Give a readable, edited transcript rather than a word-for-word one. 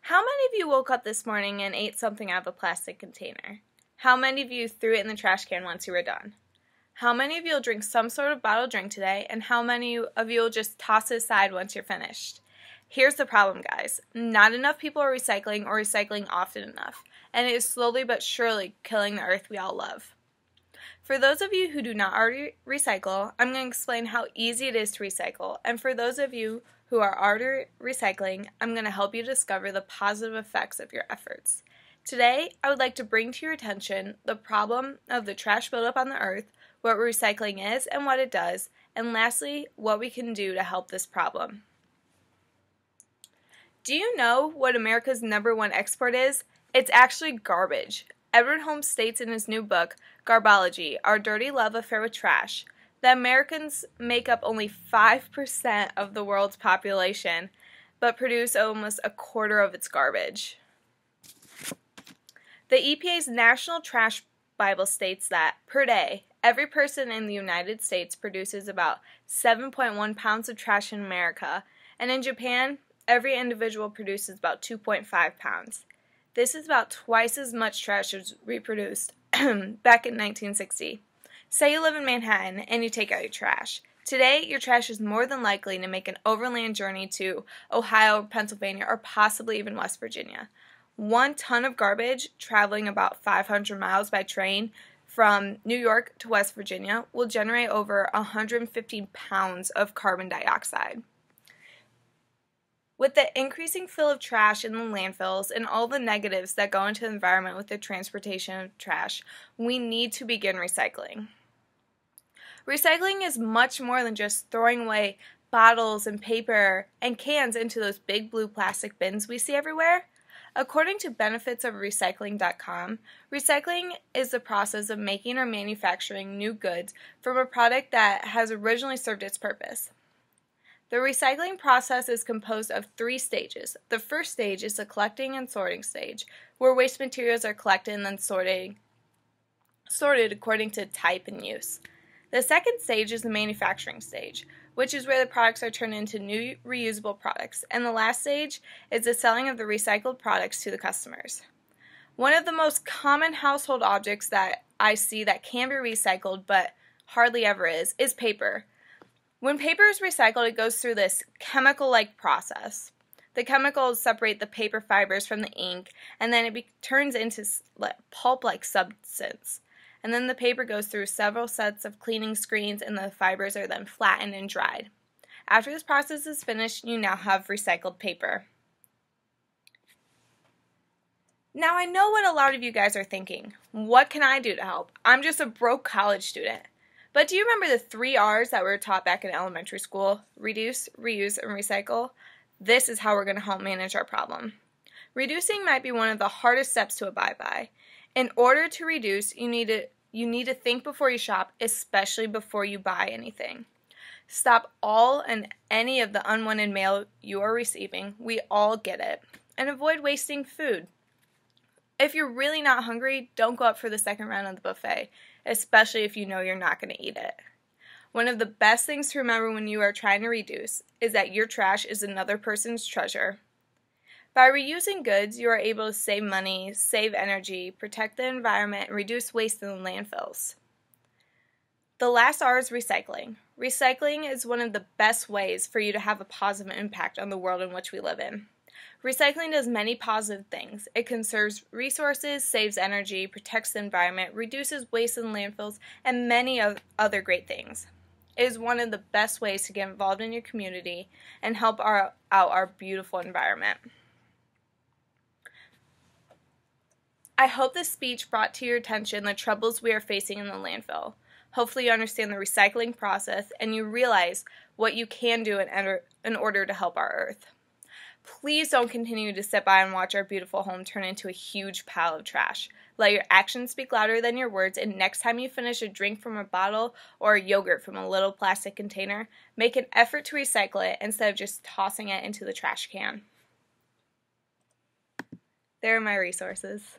How many of you woke up this morning and ate something out of a plastic container? How many of you threw it in the trash can once you were done? How many of you will drink some sort of bottled drink today, and how many of you will just toss it aside once you're finished? Here's the problem, guys. Not enough people are recycling or recycling often enough, and it is slowly but surely killing the earth we all love. For those of you who do not already recycle, I'm going to explain how easy it is to recycle, and for those of you who are already recycling, I'm going to help you discover the positive effects of your efforts. Today, I would like to bring to your attention the problem of the trash buildup on the earth, what recycling is and what it does, and lastly, what we can do to help this problem. Do you know what America's #1 export is? It's actually garbage. Edward Holmes states in his new book, Garbology, Our Dirty Love Affair with Trash, that Americans make up only 5% of the world's population, but produce almost a quarter of its garbage. The EPA's National Trash Bible states that, per day, every person in the United States produces about 7.1 pounds of trash in America, and in Japan, every individual produces about 2.5 pounds. This is about twice as much trash as we produced back in 1960. Say you live in Manhattan and you take out your trash. Today, your trash is more than likely to make an overland journey to Ohio, Pennsylvania, or possibly even West Virginia. 1 ton of garbage traveling about 500 miles by train from New York to West Virginia will generate over 115 pounds of carbon dioxide. With the increasing flow of trash in the landfills and all the negatives that go into the environment with the transportation of trash, we need to begin recycling. Recycling is much more than just throwing away bottles and paper and cans into those big blue plastic bins we see everywhere. According to benefitsofrecycling.com, recycling is the process of making or manufacturing new goods from a product that has originally served its purpose. The recycling process is composed of 3 stages. The first stage is the collecting and sorting stage, where waste materials are collected and then sorted according to type and use. The second stage is the manufacturing stage, which is where the products are turned into new reusable products. And the last stage is the selling of the recycled products to the customers. One of the most common household objects that I see that can be recycled but hardly ever is paper. When paper is recycled, it goes through this chemical-like process. The chemicals separate the paper fibers from the ink, and then it turns into pulp-like substance. And then the paper goes through several sets of cleaning screens, and the fibers are then flattened and dried. After this process is finished, you now have recycled paper. Now, I know what a lot of you guys are thinking. What can I do to help? I'm just a broke college student. But do you remember the 3 R's that were taught back in elementary school? Reduce, reuse, and recycle? This is how we're going to help manage our problem. Reducing might be one of the hardest steps to abide by. In order to reduce, you need to think before you shop, especially before you buy anything. Stop all and any of the unwanted mail you are receiving. We all get it. And avoid wasting food. If you're really not hungry, don't go up for the second round of the buffet, especially if you know you're not going to eat it. One of the best things to remember when you are trying to reduce is that your trash is another person's treasure. By reusing goods, you are able to save money, save energy, protect the environment, and reduce waste in the landfills. The last R is recycling. Recycling is one of the best ways for you to have a positive impact on the world in which we live in. Recycling does many positive things. It conserves resources, saves energy, protects the environment, reduces waste in landfills, and many other great things. It is one of the best ways to get involved in your community and help out our beautiful environment. I hope this speech brought to your attention the troubles we are facing in the landfill. Hopefully you understand the recycling process and you realize what you can do in order to help our earth. Please don't continue to sit by and watch our beautiful home turn into a huge pile of trash. Let your actions speak louder than your words, and next time you finish a drink from a bottle or a yogurt from a little plastic container, make an effort to recycle it instead of just tossing it into the trash can. There are my resources.